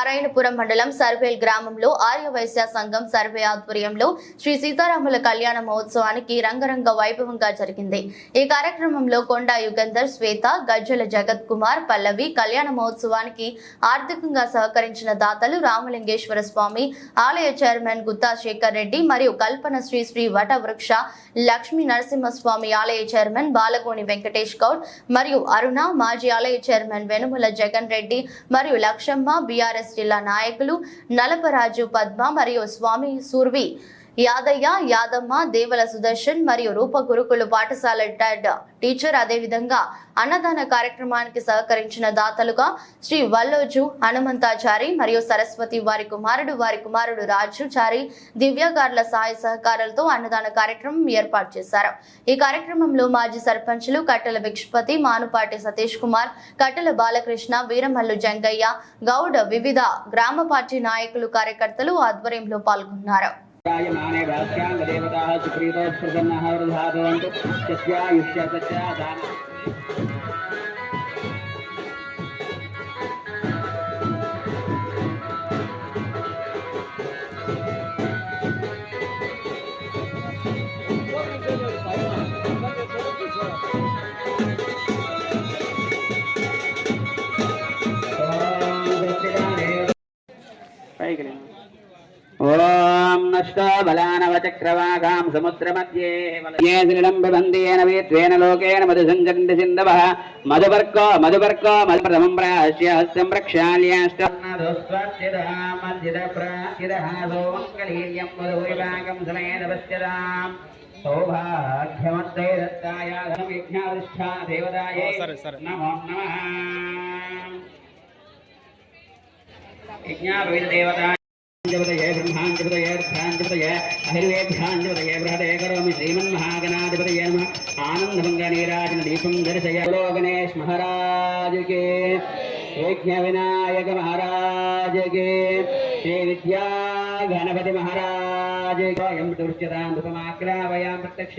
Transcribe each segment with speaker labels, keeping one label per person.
Speaker 1: నారాయణపురం మండలం సర్వేల్ గ్రామంలో ఆర్యవైశ్య సంఘం సర్వే ఆధ్వర్యంలో శ్రీ సీతారాముల కళ్యాణ మహోత్సవానికి రంగరంగ వైభవంగా జరిగింది। ఈ కార్యక్రమంలో కొండా యుగంధర్, శ్వేత, గజ్జల జగత్ కుమార్, పల్లవి కళ్యాణ మహోత్సవానికి ఆర్థికంగా సహకరించిన దాతలు రామలింగేశ్వర స్వామి ఆలయ చైర్మన్ గుత్తా శేఖర్ రెడ్డి మరియు కల్పన శ్రీ శ్రీ వటవృక్ష లక్ష్మీ నరసింహస్వామి ఆలయ చైర్మన్ బాలకోని వెంకటేష్ గౌడ్ మరియు అరుణ, మాజీ ఆలయ చైర్మన్ వెనుముల జగన్ రెడ్డి మరియు లక్షమ్మ, బీఆర్ఎస్ జిల్లా నాయకులు నలపరాజు, పద్మ మరియు స్వామి సూర్వి, యాదయ్య, యాదమ్మ, దేవల సుదర్శన్ మరియు రూప గురుకులు పాఠశాల టీచర్ అదేవిధంగా అన్నదాన కార్యక్రమానికి సహకరించిన దాతలుగా శ్రీ వల్లోజు హనుమంతాచారి మరియు సరస్వతి వారి కుమారుడు రాజుచారి దివ్యగార్ల సహాయ సహకారాలతో అన్నదాన కార్యక్రమం ఏర్పాటు చేశారు। ఈ కార్యక్రమంలో మాజీ సర్పంచులు కట్టెల విక్షపతి, మానుపాటి సతీష్ కుమార్, కట్టెల బాలకృష్ణ, వీరమల్లు జంగయ్య గౌడ్, వివిధ గ్రామ పార్టీ నాయకులు, కార్యకర్తలు ఆధ్వర్యంలో పాల్గొన్నారు।
Speaker 2: माने भास्यां देवताः सुप्रीतो प्रसन्नः वृधादवन्तु तस्यायुष्यतच दान ओम नष्टो बलानवचक्रवागां समुद्रमध्ये वलयेन वेत्वेन लोकेन मधुसञ्जन्ति सिन्धवः मधुपर्को मधुप्रथमं प्राश्य हस्तं प्रक्षाल्यष्टमद्यदप्राचिदहासोमङ्गलीर्यं मधुविभागं समेन पश्यताम् सौभाग्यमत्ते दत्ताय विघ्नाधिष्ठा देवतायै नमो नमः। विघ्नापवितदेवता जपतये ब्रह्मांजपतये रुद्रांजपतये अहिर्वेद्याञ्जपतये बृहदे करोमि श्रीमन्महागणाधिपतये नमः। आनन्दमङ्गनीराजन दीपं दर्शय। गणेश महाराज के, विघ्नविनायक महाराज के, श्री विद्या गणपति महाराज के। यं दुर्चतां धूपमाग्रावयां प्रत्यक्ष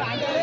Speaker 3: Ini